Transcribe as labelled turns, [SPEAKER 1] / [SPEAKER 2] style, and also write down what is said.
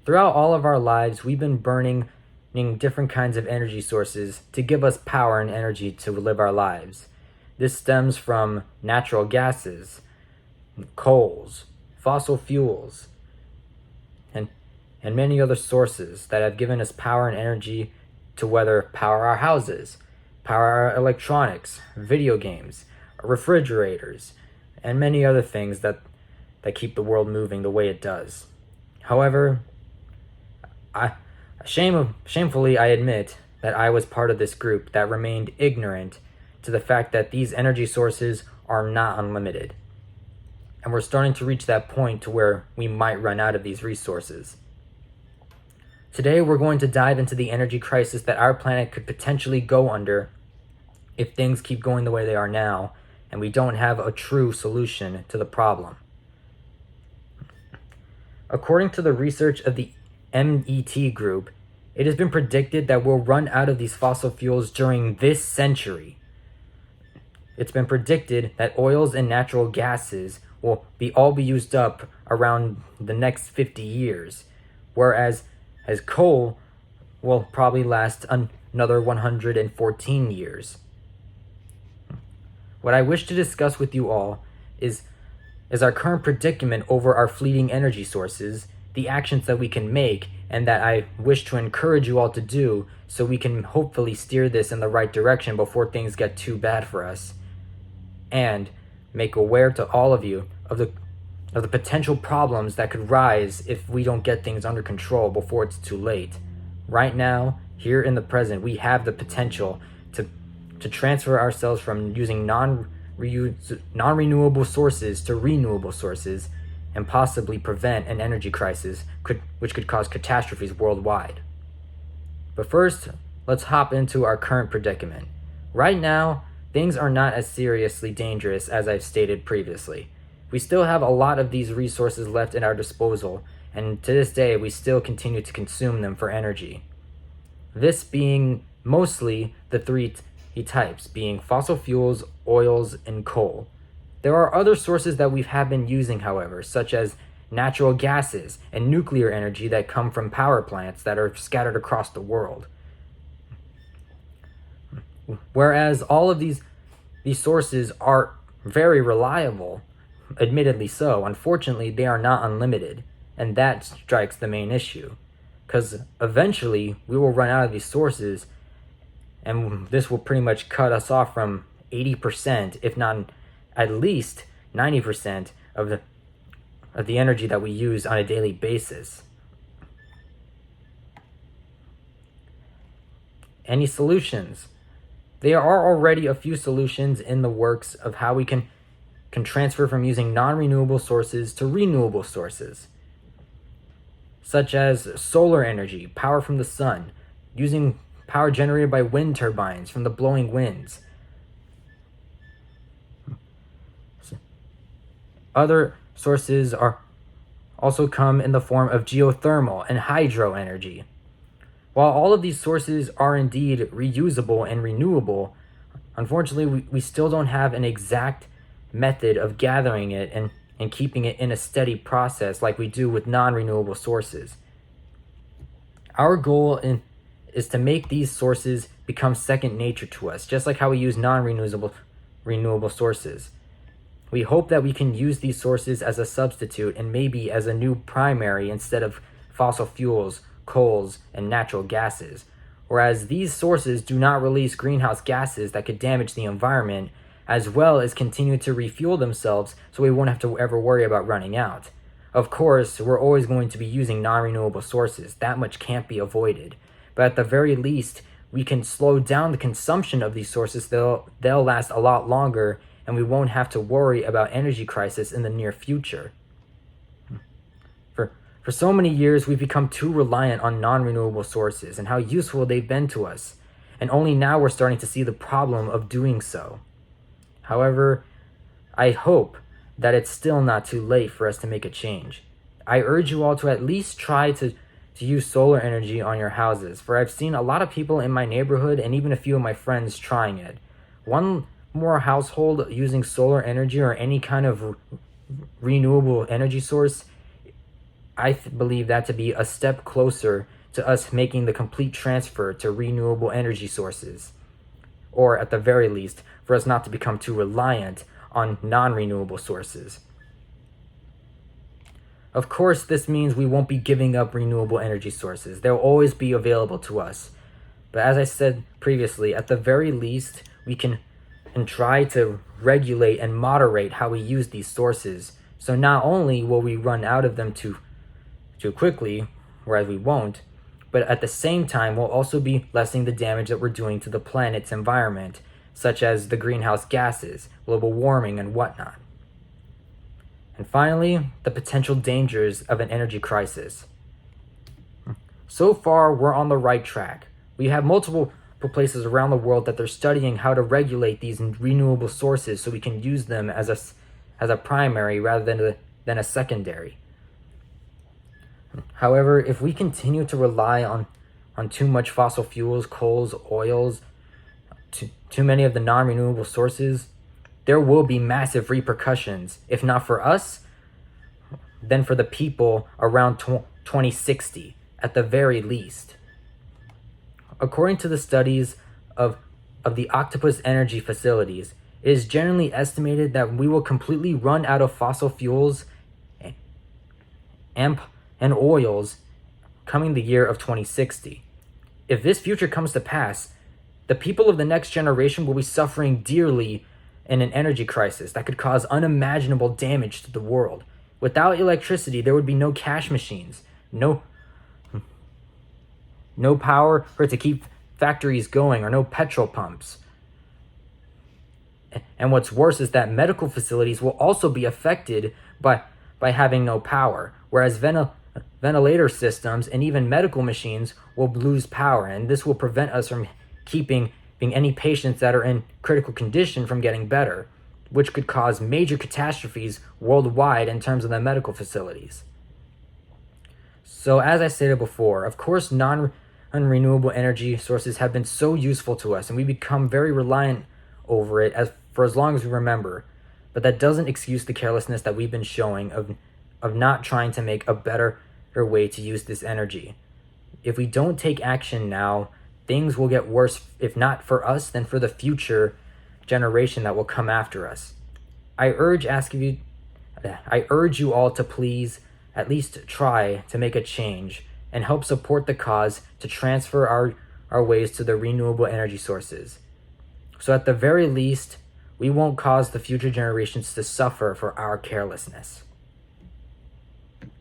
[SPEAKER 1] Throughout all of our lives, we've been burning different kinds of energy sources to give us power and energy to live our lives. This stems from natural gases, coals, fossil fuels, and, and many other sources that have given us power and energy to whether power our houses, power our electronics, video games, refrigerators, and many other things that keep the world moving the way it does. However, shamefully, I admit that I was part of this group that remained ignorant to the fact that these energy sources are not unlimited. And we're starting to reach that point to where we might run out of these resources. Today, we're going to dive into the energy crisis that our planet could potentially go under if things keep going the way they are now, and we don't have a true solution to the problem. According to the research of the MET group, it has been predicted that we'll run out of these fossil fuels during this century. It's been predicted that oils and natural gases will all be used up around the next 50 years, whereas coal will probably last another 114 years. What I wish to discuss with you all is our current predicament over our fleeting energy sources, the actions that we can make, and that I wish to encourage you all to do so we can hopefully steer this in the right direction before things get too bad for us. And make aware to all of you of the potential problems that could rise if we don't get things under control before it's too late. Right now, here in the present, we have the potential to transfer ourselves from using non-renewable sources to renewable sources and possibly prevent an energy crisis which could cause catastrophes worldwide. But first, let's hop into our current predicament. Right now, things are not as seriously dangerous as I've stated previously. We still have a lot of these resources left at our disposal, and to this day, we still continue to consume them for energy. This being mostly the three types, being fossil fuels, oils, and coal. There are other sources that we have been using, however, such as natural gases and nuclear energy that come from power plants that are scattered across the world. Whereas all of these sources are very reliable, admittedly so, unfortunately they are not unlimited, and that strikes the main issue. Because eventually we will run out of these sources, and this will pretty much cut us off from 80%, if not at least 90% of the energy that we use on a daily basis. Any solutions? There are already a few solutions in the works of how we can transfer from using non-renewable sources to renewable sources, such as solar energy, power from the sun, using power generated by wind turbines from the blowing winds. Other sources are also come in the form of geothermal and hydro energy. While all of these sources are indeed reusable and renewable, unfortunately we still don't have an exact method of gathering it and keeping it in a steady process like we do with non-renewable sources. Our goal is to make these sources become second nature to us, just like how we use renewable sources. We hope that we can use these sources as a substitute and maybe as a new primary instead of fossil fuels, coals, and natural gases. Whereas these sources do not release greenhouse gases that could damage the environment, as well as continue to refuel themselves so we won't have to ever worry about running out. Of course, we're always going to be using non-renewable sources. That much can't be avoided. But at the very least, we can slow down the consumption of these sources. They'll last a lot longer, and we won't have to worry about energy crisis in the near future. For so many years, we've become too reliant on non-renewable sources and how useful they've been to us, and only now we're starting to see the problem of doing so. However, I hope that it's still not too late for us to make a change. I urge you all to at least try to use solar energy on your houses, for I've seen a lot of people in my neighborhood and even a few of my friends trying it. One more household using solar energy or any kind of renewable energy source believe that to be a step closer to us making the complete transfer to renewable energy sources, or at the very least, for us not to become too reliant on non-renewable sources. Of course, this means we won't be giving up renewable energy sources. They'll always be available to us. But as I said previously, at the very least, we can try to regulate and moderate how we use these sources. So not only will we run out of them too quickly, whereas we won't, but at the same time, we'll also be lessening the damage that we're doing to the planet's environment, such as the greenhouse gases, global warming, and whatnot. And finally, the potential dangers of an energy crisis. So far, we're on the right track. We have multiple places around the world that they're studying how to regulate these renewable sources so we can use them as a primary rather than a secondary. However, if we continue to rely on too much fossil fuels, coals, oils, too many of the non-renewable sources, there will be massive repercussions, if not for us, then for the people around 2060, at the very least. According to the studies of the Octopus Energy facilities, it is generally estimated that we will completely run out of fossil fuels and oils coming the year of 2060. If this future comes to pass, the people of the next generation will be suffering dearly in an energy crisis that could cause unimaginable damage to the world. Without electricity, there would be no cash machines, no power for it to keep factories going, or no petrol pumps. And what's worse is that medical facilities will also be affected by having no power, whereas ventilator systems and even medical machines will lose power, and this will prevent us from keeping any patients that are in critical condition from getting better, which could cause major catastrophes worldwide in terms of the medical facilities. So as I stated before, of course non-renewable energy sources have been so useful to us, and we become very reliant over it for as long as we remember. But that doesn't excuse the carelessness that we've been showing of not trying to make a better way to use this energy. If we don't take action now, things will get worse, if not for us, then for the future generation that will come after us. I urge you all to please at least try to make a change and help support the cause to transfer our ways to the renewable energy sources. So at the very least, we won't cause the future generations to suffer for our carelessness.